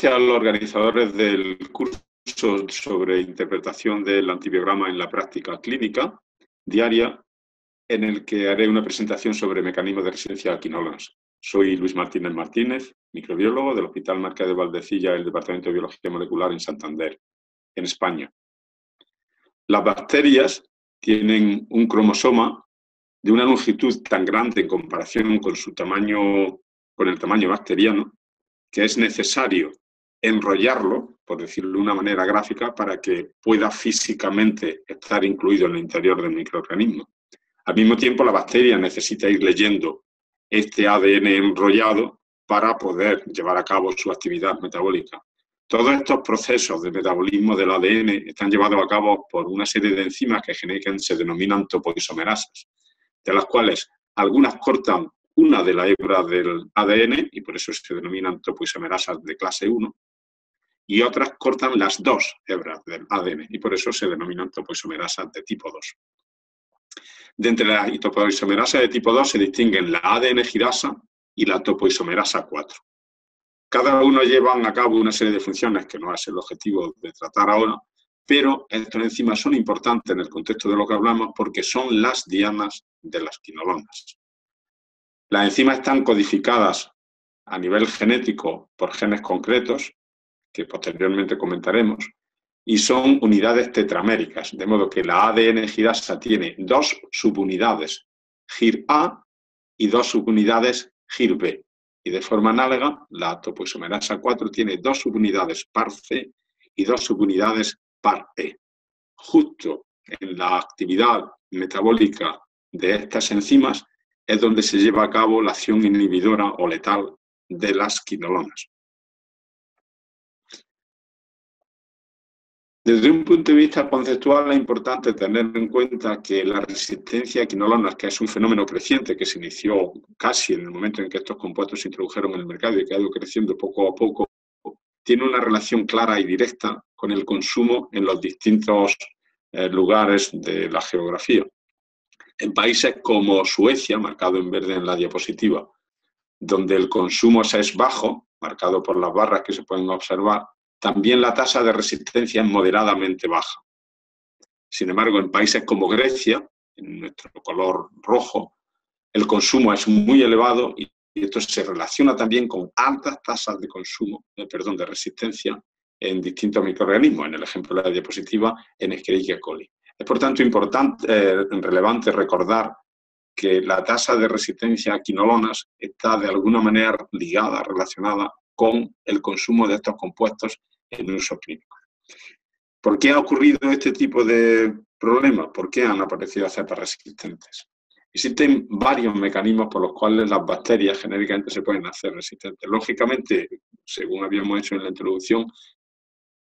gracias a los organizadores del curso sobre interpretación del antibiograma en la práctica clínica diaria, en el que haré una presentación sobre mecanismos de resistencia a quinolonas. Soy Luis Martínez Martínez, microbiólogo del Hospital Marqués de Valdecilla del Departamento de Biología Molecular en Santander, en España. Las bacterias tienen un cromosoma de una longitud tan grande en comparación con su tamaño, con el tamaño bacteriano, que es necesario enrollarlo, por decirlo de una manera gráfica, para que pueda físicamente estar incluido en el interior del microorganismo. Al mismo tiempo, la bacteria necesita ir leyendo este ADN enrollado para poder llevar a cabo su actividad metabólica. Todos estos procesos de metabolismo del ADN están llevados a cabo por una serie de enzimas que se denominan topoisomerasas, de las cuales algunas cortan una de las hebras del ADN, y por eso se denominan topoisomerasas de clase 1, y otras cortan las dos hebras del ADN, y por eso se denominan topoisomerasas de tipo 2. De entre las topoisomerasas de tipo 2 se distinguen la ADN girasa y la topoisomerasa 4. Cada uno lleva a cabo una serie de funciones que no es el objetivo de tratar ahora, pero estas enzimas son importantes en el contexto de lo que hablamos porque son las dianas de las quinolonas. Las enzimas están codificadas a nivel genético por genes concretos, que posteriormente comentaremos, y son unidades tetraméricas, de modo que la ADN girasa tiene dos subunidades, GIR A, y dos subunidades GIR B. Y de forma análoga, la topoisomerasa 4 tiene dos subunidades par C y dos subunidades par E. Justo en la actividad metabólica de estas enzimas es donde se lleva a cabo la acción inhibidora o letal de las quinolonas. Desde un punto de vista conceptual es importante tener en cuenta que la resistencia a quinolonas, que es un fenómeno creciente que se inició casi en el momento en que estos compuestos se introdujeron en el mercado y que ha ido creciendo poco a poco, tiene una relación clara y directa con el consumo en los distintos lugares de la geografía. En países como Suecia, marcado en verde en la diapositiva, donde el consumo es bajo, marcado por las barras que se pueden observar, también la tasa de resistencia es moderadamente baja. Sin embargo, en países como Grecia, en nuestro color rojo, el consumo es muy elevado y esto se relaciona también con altas tasas de consumo, de resistencia en distintos microorganismos, en el ejemplo de la diapositiva, en Escherichia coli. Es por tanto relevante recordar que la tasa de resistencia a quinolonas está de alguna manera ligada, relacionada con el consumo de estos compuestos en uso clínico. ¿Por qué ha ocurrido este tipo de problemas? ¿Por qué han aparecido cepas resistentes? Existen varios mecanismos por los cuales las bacterias genéricamente se pueden hacer resistentes. Lógicamente, según habíamos hecho en la introducción,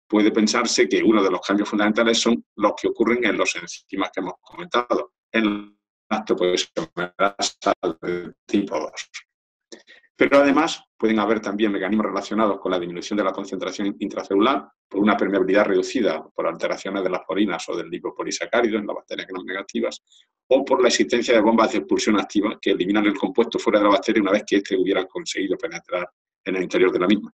puede pensarse que uno de los cambios fundamentales son los que ocurren en los enzimas que hemos comentado, en las topoisomerasas de tipo 2. Pero además pueden haber también mecanismos relacionados con la disminución de la concentración intracelular por una permeabilidad reducida por alteraciones de las porinas o del lipopolisacárido en las bacterias gram negativas, o por la existencia de bombas de expulsión activas que eliminan el compuesto fuera de la bacteria una vez que éste hubiera conseguido penetrar en el interior de la misma.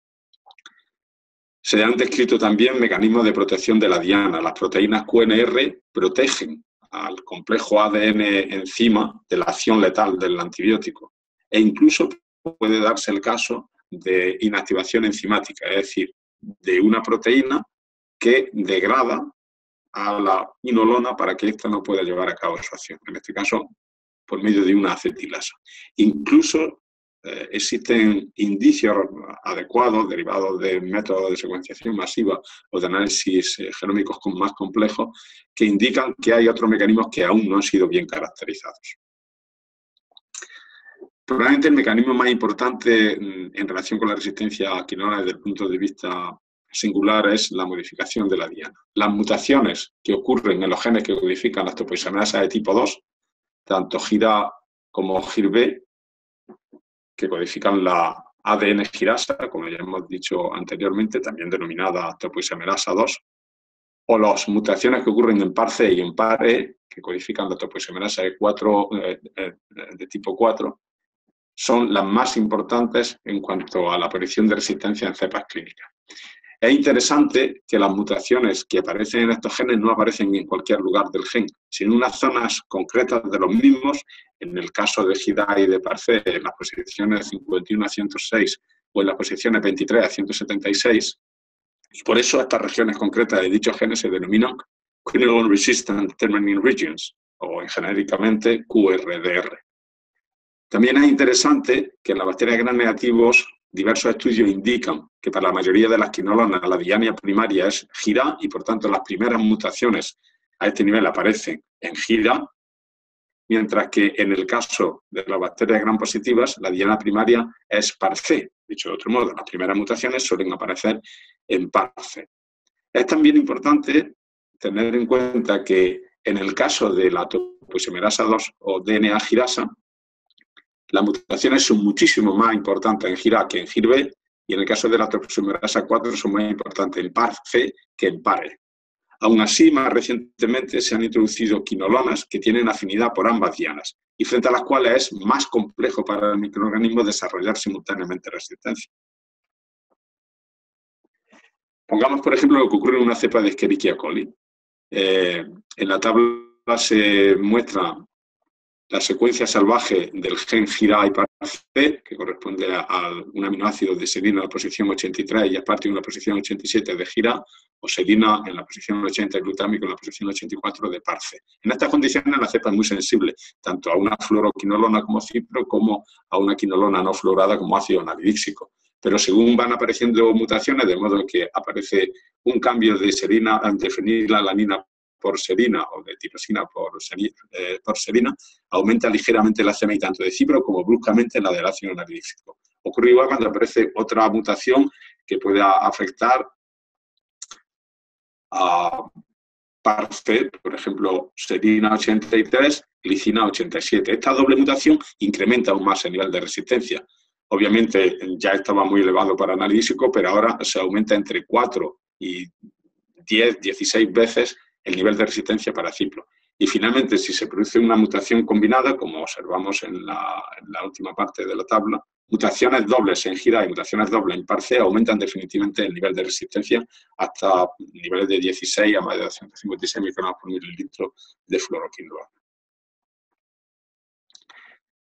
Se han descrito también mecanismos de protección de la diana. Las proteínas QNR protegen al complejo ADN enzima de la acción letal del antibiótico e incluso puede darse el caso de inactivación enzimática, es decir, de una proteína que degrada a la quinolona para que ésta no pueda llevar a cabo su acción, en este caso por medio de una acetilasa. Incluso existen indicios adecuados derivados de métodos de secuenciación masiva o de análisis genómicos más complejos que indican que hay otros mecanismos que aún no han sido bien caracterizados. Probablemente el mecanismo más importante en relación con la resistencia a quinolonas desde el punto de vista singular es la modificación de la diana. Las mutaciones que ocurren en los genes que codifican las topoisomerasas de tipo 2, tanto GIR A como GIR B, que codifican la ADN girasa, como ya hemos dicho anteriormente, también denominada topoisomerasa 2, o las mutaciones que ocurren en par C y en par E, que codifican la topoisomerasa de tipo 4, son las más importantes en cuanto a la aparición de resistencia en cepas clínicas. Es interesante que las mutaciones que aparecen en estos genes no aparecen en cualquier lugar del gen, sino en unas zonas concretas de los mismos, en el caso de GIRA y de PARC, en las posiciones 51 a 106 o en las posiciones 23 a 176, y por eso estas regiones concretas de dichos genes se denominan Quinolone Resistant Determining Regions, o genéricamente QRDR. También es interesante que en las bacterias gram negativos diversos estudios indican que para la mayoría de las quinolonas la diana primaria es GIRA y por tanto las primeras mutaciones a este nivel aparecen en GIRA, mientras que en el caso de las bacterias gram positivas la diana primaria es PARC. Dicho de otro modo, las primeras mutaciones suelen aparecer en PARC. Es también importante tener en cuenta que en el caso de la topoisomerasa 2 o DNA girasa, las mutaciones son muchísimo más importantes en GIRA que en GIRB, y en el caso de la topoisomerasa 4 son más importantes en PARC que en PARE. Aún así, más recientemente se han introducido quinolonas que tienen afinidad por ambas dianas y frente a las cuales es más complejo para el microorganismo desarrollar simultáneamente resistencia. Pongamos, por ejemplo, lo que ocurre en una cepa de Escherichia coli. En la tabla se muestra la secuencia salvaje del gen GIRA y PARC, que corresponde a un aminoácido de serina en la posición 83 y aparte en la posición 87 de GIRA, o serina en la posición 80 y glutámico en la posición 84 de PARC. En estas condiciones la cepa es muy sensible, tanto a una fluoroquinolona como cipro, como a una quinolona no fluorada como ácido nalidíxico. Pero según van apareciendo mutaciones, de modo que aparece un cambio de serina, de fenilalanina por serina o de tirosina por serina, aumenta ligeramente la CMI tanto de cipro como bruscamente la del ácido nalidíxico. Ocurre igual cuando aparece otra mutación que pueda afectar a PARC, por ejemplo, serina 83, glicina 87. Esta doble mutación incrementa aún más el nivel de resistencia. Obviamente ya estaba muy elevado para analítico, pero ahora se aumenta entre 4 y 10, 16 veces el nivel de resistencia para cipro. Y finalmente, si se produce una mutación combinada, como observamos en la última parte de la tabla, mutaciones dobles en GIRA y mutaciones dobles en PARC aumentan definitivamente el nivel de resistencia hasta niveles de 16 a más de 256 microgramos por mililitro de fluoroquinolona.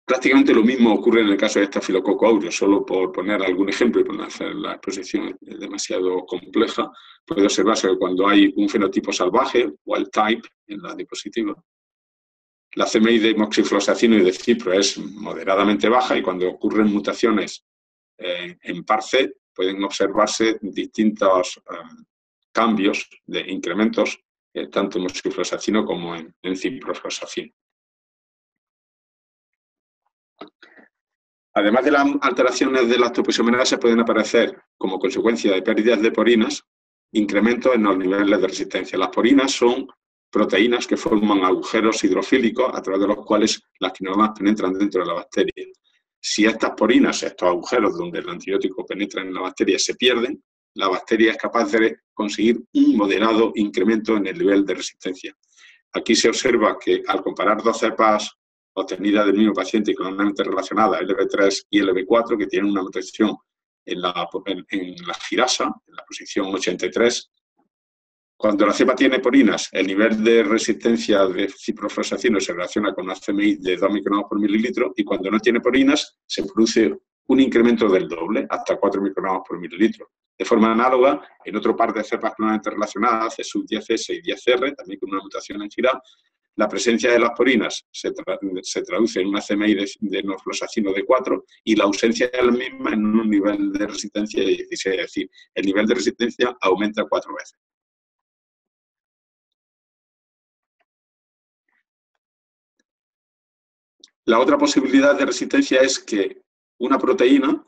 Prácticamente lo mismo ocurre en el caso de Staphylococcus aureus, solo por poner algún ejemplo y por no hacer la exposición demasiado compleja, puede observarse que cuando hay un fenotipo salvaje, wild type, en la diapositiva, la CMI de moxifloxacino y de cipro es moderadamente baja y cuando ocurren mutaciones en PARC pueden observarse distintos cambios de incrementos tanto en moxifloxacino como en ciprofloxacino. Además de las alteraciones de las topoisomerasas pueden aparecer, como consecuencia de pérdidas de porinas, incrementos en los niveles de resistencia. Las porinas son proteínas que forman agujeros hidrofílicos a través de los cuales las quinolonas penetran dentro de la bacteria. Si estas porinas, estos agujeros donde el antibiótico penetra en la bacteria, se pierden, la bacteria es capaz de conseguir un moderado incremento en el nivel de resistencia. Aquí se observa que al comparar dos cepas obtenida del mismo paciente y clonalmente relacionada, LB3 y LB4, que tienen una mutación en la girasa, en la posición 83. Cuando la cepa tiene porinas, el nivel de resistencia de ciprofloxacino se relaciona con una CMI de 2 microgramos por mililitro y cuando no tiene porinas se produce un incremento del doble, hasta 4 microgramos por mililitro. De forma análoga, en otro par de cepas clonalmente relacionadas, C10S y 10R, también con una mutación en GIRA, la presencia de las porinas se traduce en una CMI de norfloxacino de 4 y la ausencia de la misma en un nivel de resistencia de 16, es decir, el nivel de resistencia aumenta 4 veces. La otra posibilidad de resistencia es que una proteína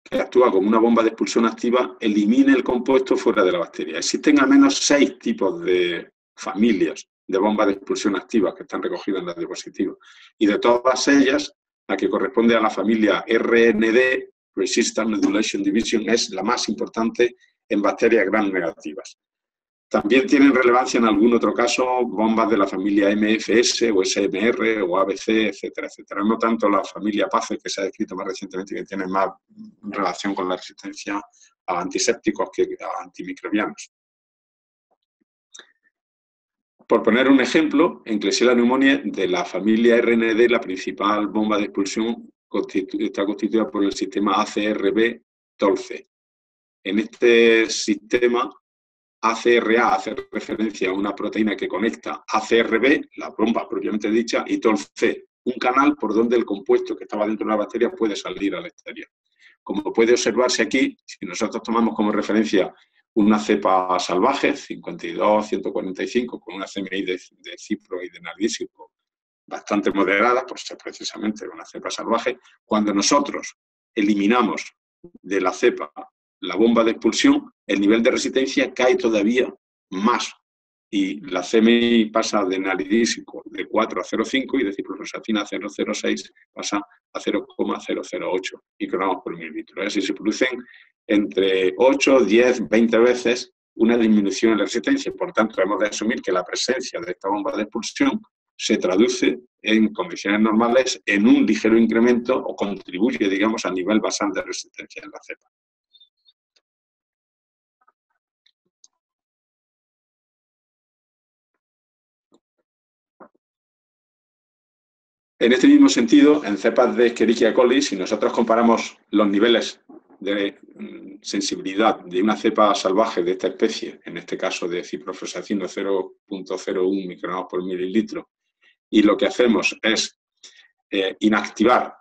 que actúa como una bomba de expulsión activa elimine el compuesto fuera de la bacteria. Existen al menos 6 tipos de familias de bombas de expulsión activas que están recogidas en la diapositiva. Y de todas ellas, la que corresponde a la familia RND, Resistant Modulation Division, es la más importante en bacterias gram negativas. También tienen relevancia en algún otro caso bombas de la familia MFS o SMR o ABC, etcétera, etcétera. No tanto la familia PACE, que se ha descrito más recientemente, que tiene más relación con la resistencia antisépticos que a antimicrobianos. Por poner un ejemplo, en Klebsiella pneumoniae de la familia RND, la principal bomba de expulsión está constituida por el sistema ACRB-TOLC. En este sistema, ACRA hace referencia a una proteína que conecta ACRB, la bomba propiamente dicha, y TOLC, un canal por donde el compuesto que estaba dentro de la bacteria puede salir al exterior. Como puede observarse aquí, si nosotros tomamos como referencia una cepa salvaje, 52-145, con una CMI de cipro y de nardísico bastante moderada, por ser precisamente una cepa salvaje, cuando nosotros eliminamos de la cepa la bomba de expulsión, el nivel de resistencia cae todavía más y la CMI pasa de nalidísico de 4 a 0,5 y de ciprofloxacina a 0,06 pasa a 0,008 microgramos por mililitro. Es decir, se producen entre 8, 10, 20 veces una disminución en la resistencia. Por tanto, hemos de asumir que la presencia de esta bomba de expulsión se traduce en condiciones normales en un ligero incremento o contribuye, digamos, al nivel basal de resistencia en la cepa. En este mismo sentido, en cepas de Escherichia coli, si nosotros comparamos los niveles de sensibilidad de una cepa salvaje de esta especie, en este caso de ciprofloxacino 0,01 microgramos por mililitro, y lo que hacemos es inactivar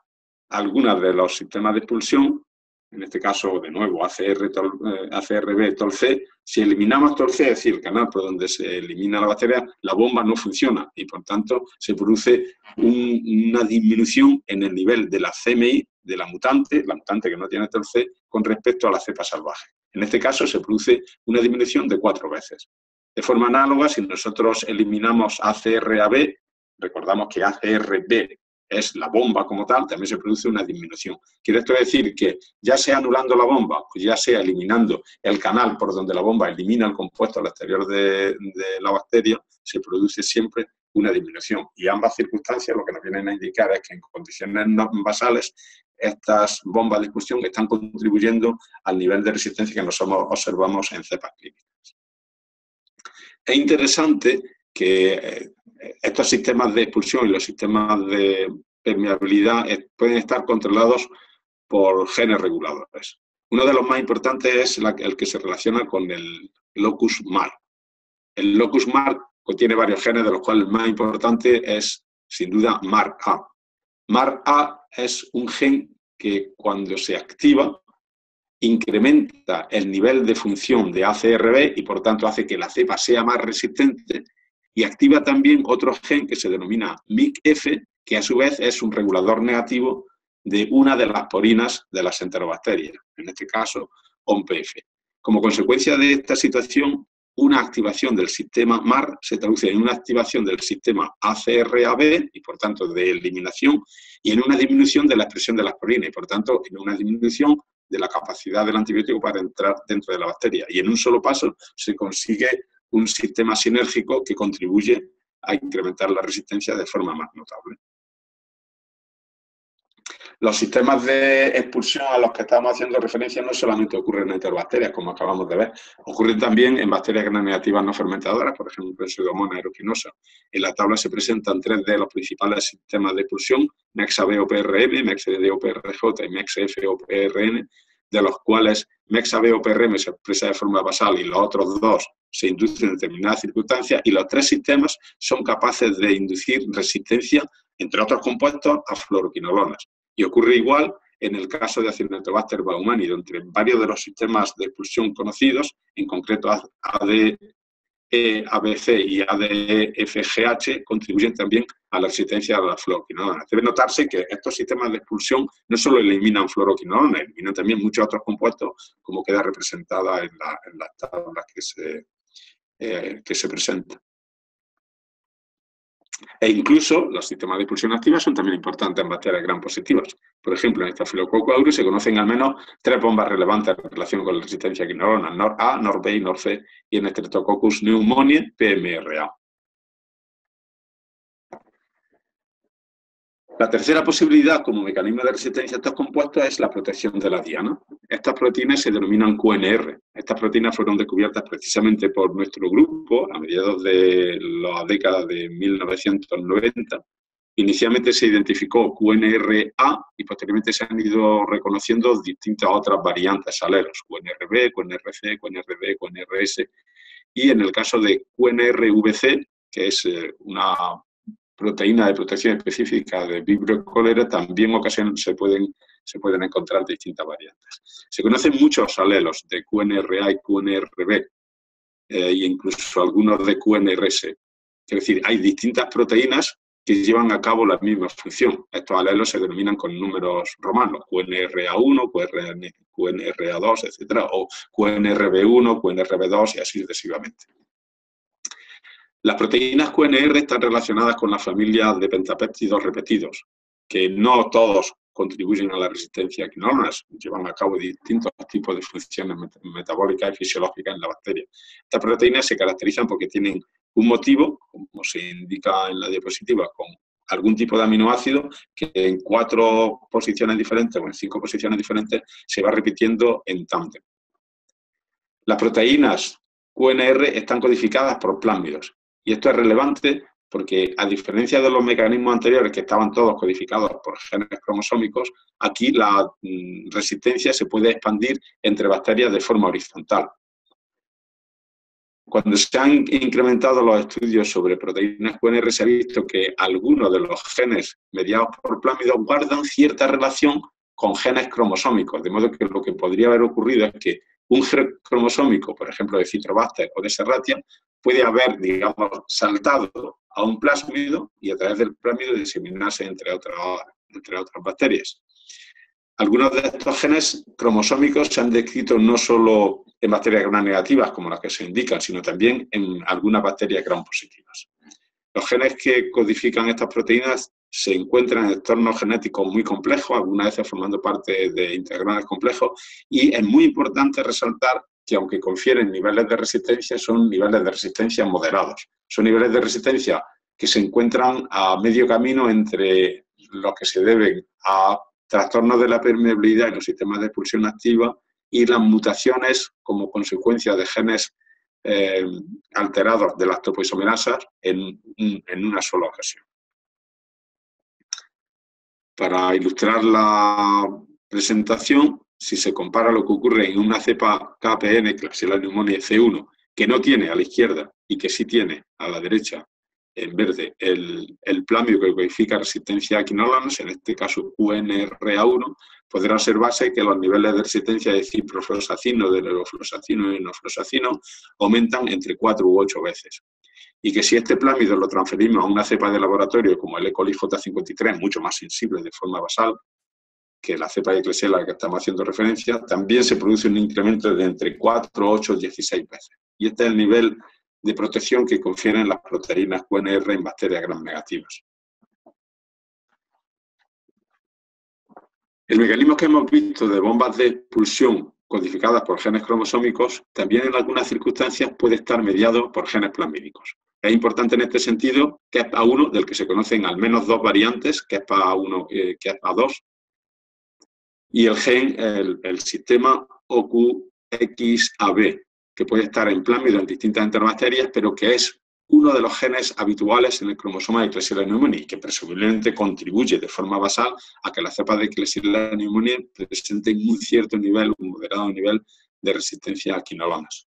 algunos de los sistemas de expulsión, en este caso, de nuevo, ACRB, TOLC, si eliminamos TOLC, es decir, el canal por donde se elimina la bacteria, la bomba no funciona y, por tanto, se produce una disminución en el nivel de la CMI de la mutante que no tiene TOLC, con respecto a la cepa salvaje. En este caso, se produce una disminución de 4 veces. De forma análoga, si nosotros eliminamos ACRAB, recordamos que ACRB es la bomba como tal, también se produce una disminución. Quiere esto decir que ya sea anulando la bomba o ya sea eliminando el canal por donde la bomba elimina el compuesto al exterior de la bacteria, se produce siempre una disminución. Y ambas circunstancias lo que nos vienen a indicar es que en condiciones basales estas bombas de expulsión están contribuyendo al nivel de resistencia que nosotros observamos en cepas clínicas. Es interesante que estos sistemas de expulsión y los sistemas de permeabilidad pueden estar controlados por genes reguladores. Uno de los más importantes es el que se relaciona con el locus MAR. El locus MAR contiene varios genes, de los cuales el más importante es, sin duda, MAR-A. MAR-A es un gen que cuando se activa incrementa el nivel de función de ACRB y por tanto hace que la cepa sea más resistente y activa también otro gen que se denomina MIC-F, que a su vez es un regulador negativo de una de las porinas de las enterobacterias, en este caso OMPF. Como consecuencia de esta situación, una activación del sistema MAR se traduce en una activación del sistema ACRAB y por tanto de eliminación y en una disminución de la expresión de las porinas y por tanto en una disminución de la capacidad del antibiótico para entrar dentro de la bacteria. Y en un solo paso se consigue un sistema sinérgico que contribuye a incrementar la resistencia de forma más notable. Los sistemas de expulsión a los que estamos haciendo referencia no solamente ocurren en enterobacterias, como acabamos de ver, ocurren también en bacterias gram negativas no fermentadoras, por ejemplo en Pseudomonas aeruginosa. En la tabla se presentan 3 de los principales sistemas de expulsión, MEX-AB-OPRM, MEX-ED-OPRJ y MEX-F-OPRN, de los cuales MEX-AB-OPRM se expresa de forma basal y los otros 2 se inducen en determinadas circunstancias, y los 3 sistemas son capaces de inducir resistencia, entre otros compuestos, a fluoroquinolonas. Y ocurre igual en el caso de Acinetobacter baumannii, donde varios de los sistemas de expulsión conocidos, en concreto ADE, ABC y ADE-FGH, contribuyen también a la resistencia a las fluoroquinolonas. Debe notarse que estos sistemas de expulsión no solo eliminan fluoroquinolonas, eliminan también muchos otros compuestos, como queda representada en las tablas que se presentan. E incluso los sistemas de expulsión activa son también importantes en bacterias gram positivas. Por ejemplo, en Staphylococcus aureus se conocen al menos 3 bombas relevantes en relación con la resistencia a quinolonas: NOR-A, NOR-B y NOR-C, y en Streptococcus pneumoniae, PMRA. La tercera posibilidad como mecanismo de resistencia a estos compuestos es la protección de la diana. Estas proteínas se denominan QNR. Estas proteínas fueron descubiertas precisamente por nuestro grupo a mediados de la década de 1990. Inicialmente se identificó QNRA y posteriormente se han ido reconociendo distintas otras variantes alelos, QNRB, QNRC, QNRD, QNRS. Y en el caso de QNRVC, que es una proteína de protección específica de Vibrio cholerae, también en ocasiones se pueden encontrar distintas variantes. Se conocen muchos alelos de QNRA y QNRB, e incluso algunos de QNRS. Es decir, hay distintas proteínas que llevan a cabo la misma función. Estos alelos se denominan con números romanos, QNRA1, QNRA2, etc., o QNRB1, QNRB2 y así sucesivamente. Las proteínas QNR están relacionadas con la familia de pentapéptidos repetidos, que no todos contribuyen a la resistencia a quinolonas, llevan a cabo distintos tipos de funciones metabólicas y fisiológicas en la bacteria. Estas proteínas se caracterizan porque tienen un motivo, como se indica en la diapositiva, con algún tipo de aminoácido que en 4 posiciones diferentes o en 5 posiciones diferentes se va repitiendo en tándem. Las proteínas QNR están codificadas por plásmidos. Y esto es relevante porque, a diferencia de los mecanismos anteriores que estaban todos codificados por genes cromosómicos, aquí la resistencia se puede expandir entre bacterias de forma horizontal. Cuando se han incrementado los estudios sobre proteínas QNR, se ha visto que algunos de los genes mediados por plásmidos guardan cierta relación con genes cromosómicos, de modo que lo que podría haber ocurrido es que un gen cromosómico, por ejemplo, de Citrobacter o de Serratia, puede haber, digamos, saltado a un plásmido y a través del plásmido diseminarse entre otras bacterias. Algunos de estos genes cromosómicos se han descrito no solo en bacterias gram negativas, como las que se indican, sino también en algunas bacterias gram positivas. Los genes que codifican estas proteínas se encuentran en entornos genéticos muy complejos, algunas veces formando parte de integrales complejos, y es muy importante resaltar que, aunque confieren niveles de resistencia, son niveles de resistencia moderados. Son niveles de resistencia que se encuentran a medio camino entre los que se deben a trastornos de la permeabilidad en los sistemas de expulsión activa y las mutaciones como consecuencia de genes alterados de las topoisomerasas en una sola ocasión. Para ilustrar la presentación, si se compara lo que ocurre en una cepa KPN, Klebsiella pneumoniae C1, que no tiene a la izquierda y que sí tiene a la derecha, en verde, el plásmido que codifica resistencia a quinolonas, en este caso QNRA1, podrá observarse que los niveles de resistencia de ciprofloxacino, de levofloxacino y enofloxacino aumentan entre 4 u 8 veces. Y que si este plásmido lo transferimos a una cepa de laboratorio como el E. coli J53, mucho más sensible de forma basal que la cepa de Klebsiella a la que estamos haciendo referencia, también se produce un incremento de entre 4, 8 y 16 veces. Y este es el nivel de protección que confieren las proteínas QNR en bacterias gram negativas. El mecanismo que hemos visto de bombas de expulsión codificadas por genes cromosómicos también en algunas circunstancias puede estar mediado por genes plasmídicos. Es importante en este sentido que KEPA1, del que se conocen al menos 2 variantes, KEPA1 y KEPA2, y el gen, el sistema OQXAB, que puede estar en plásmido en distintas interbacterias, pero que es uno de los genes habituales en el cromosoma de Klebsiella pneumoniae, que presumiblemente contribuye de forma basal a que las cepas de Klebsiella pneumoniae presenten un cierto nivel, un moderado nivel de resistencia a quinolonas.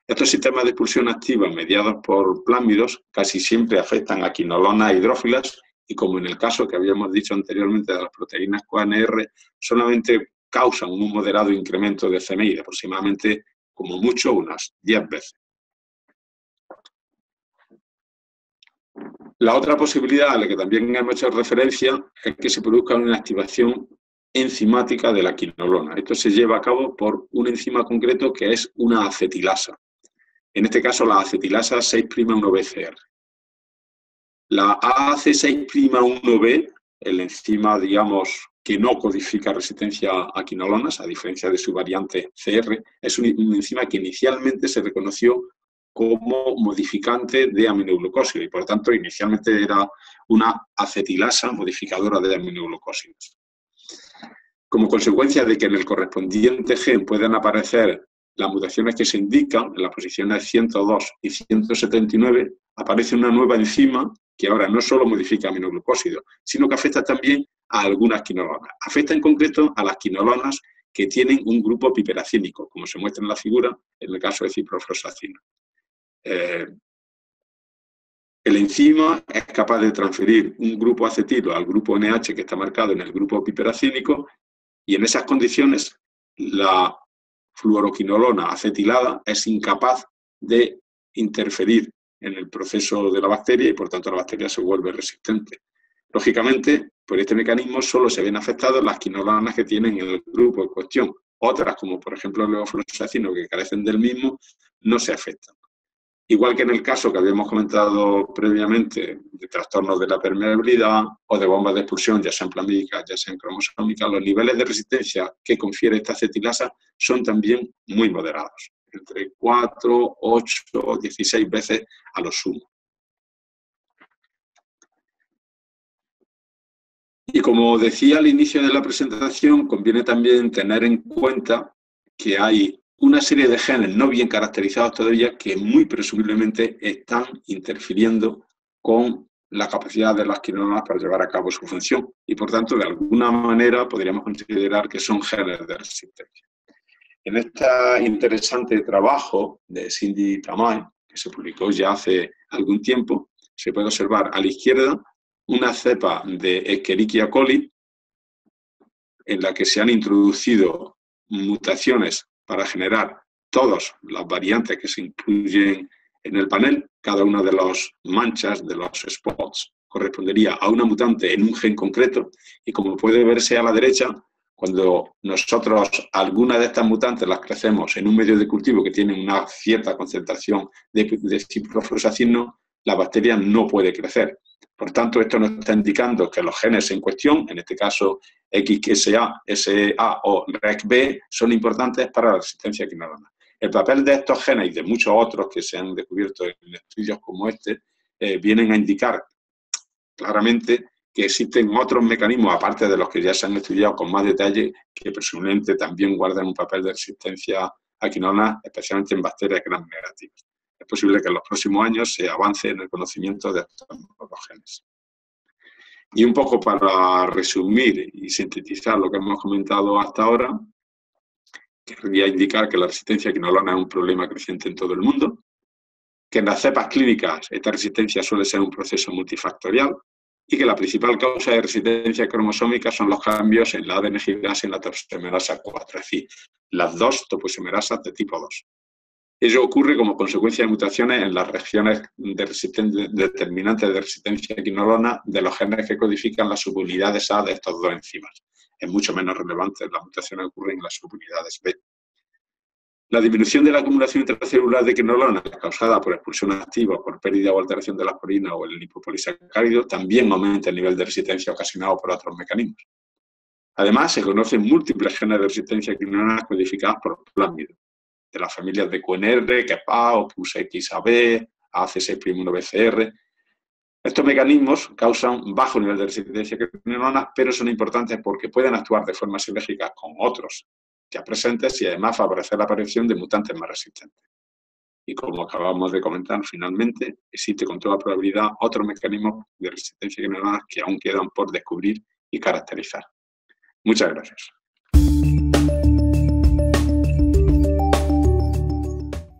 Estos sistemas de expulsión activa mediados por plásmidos casi siempre afectan a quinolonas hidrófilas y, como en el caso que habíamos dicho anteriormente de las proteínas QNR, solamente causan un moderado incremento de CMI, de aproximadamente, como mucho, unas 10 veces. La otra posibilidad a la que también hemos hecho referencia es que se produzca una activación enzimática de la quinolona. Esto se lleva a cabo por un enzima concreto que es una acetilasa. En este caso, la acetilasa 6'1BCR. La AAC6'1B, el enzima, digamos, que no codifica resistencia a quinolonas, a diferencia de su variante CR, es un enzima que inicialmente se reconoció como modificante de aminoglucósidos y por lo tanto inicialmente era una acetilasa modificadora de aminoglucósidos. Como consecuencia de que en el correspondiente gen puedan aparecer las mutaciones que se indican en las posiciones 102 y 179, aparece una nueva enzima que ahora no solo modifica aminoglucósidos, sino que afecta también a algunas quinolonas. Afecta en concreto a las quinolonas que tienen un grupo piperacínico, como se muestra en la figura en el caso de ciprofloxacino. El enzima es capaz de transferir un grupo acetilo al grupo NH que está marcado en el grupo piperacínico y en esas condiciones la fluoroquinolona acetilada es incapaz de interferir en el proceso de la bacteria y por tanto la bacteria se vuelve resistente. Lógicamente, por este mecanismo solo se ven afectadas las quinolonas que tienen el grupo en cuestión. Otras, como por ejemplo el levofloxacino, que carecen del mismo, no se afectan. Igual que en el caso que habíamos comentado previamente de trastornos de la permeabilidad o de bombas de expulsión, ya sean plasmídicas, ya sean cromosómicas, los niveles de resistencia que confiere esta acetilasa son también muy moderados, entre 4, 8 o 16 veces a lo sumo. Y como decía al inicio de la presentación, conviene también tener en cuenta que hay una serie de genes no bien caracterizados todavía que muy presumiblemente están interfiriendo con la capacidad de las quinolonas para llevar a cabo su función y por tanto de alguna manera podríamos considerar que son genes de resistencia. En este interesante trabajo de Cindy Tamay, que se publicó ya hace algún tiempo, se puede observar a la izquierda una cepa de Escherichia coli en la que se han introducido mutaciones para generar todas las variantes que se incluyen en el panel. Cada una de las manchas, de los spots, correspondería a una mutante en un gen concreto y como puede verse a la derecha, cuando nosotros algunas de estas mutantes las crecemos en un medio de cultivo que tiene una cierta concentración de ciprofloxacino, la bacteria no puede crecer. Por tanto, esto nos está indicando que los genes en cuestión, en este caso XSA, SA o RECB, son importantes para la resistencia quinolona. El papel de estos genes y de muchos otros que se han descubierto en estudios como este, vienen a indicar claramente que existen otros mecanismos, aparte de los que ya se han estudiado con más detalle, que presumiblemente también guardan un papel de resistencia a quinolona, especialmente en bacterias gram negativas. Es posible que en los próximos años se avance en el conocimiento de estos nuevos genes. Y un poco para resumir y sintetizar lo que hemos comentado hasta ahora, querría indicar que la resistencia a quinolona es un problema creciente en todo el mundo, que en las cepas clínicas esta resistencia suele ser un proceso multifactorial y que la principal causa de resistencia cromosómica son los cambios en la ADN gigasa y en la topoisomerasa 4, es decir, las dos topoisomerasas de tipo 2. Ello ocurre como consecuencia de mutaciones en las regiones determinantes de resistencia quinolona de los genes que codifican las subunidades A de estos dos enzimas. Es mucho menos relevante, las mutaciones ocurren en las subunidades B. La disminución de la acumulación intracelular de quinolona causada por expulsión activa, por pérdida o alteración de la aspirina o el lipopolisacárido también aumenta el nivel de resistencia ocasionado por otros mecanismos. Además, se conocen múltiples genes de resistencia quinolona codificadas por plásmidos, de las familias de QNR, KEPA, Opus XAB, AC6'1BCR. Estos mecanismos causan bajo nivel de resistencia quinolona, pero son importantes porque pueden actuar de forma sinérgica con otros ya presentes y además favorecer la aparición de mutantes más resistentes. Y como acabamos de comentar, finalmente existe con toda probabilidad otros mecanismos de resistencia quinolona que aún quedan por descubrir y caracterizar. Muchas gracias.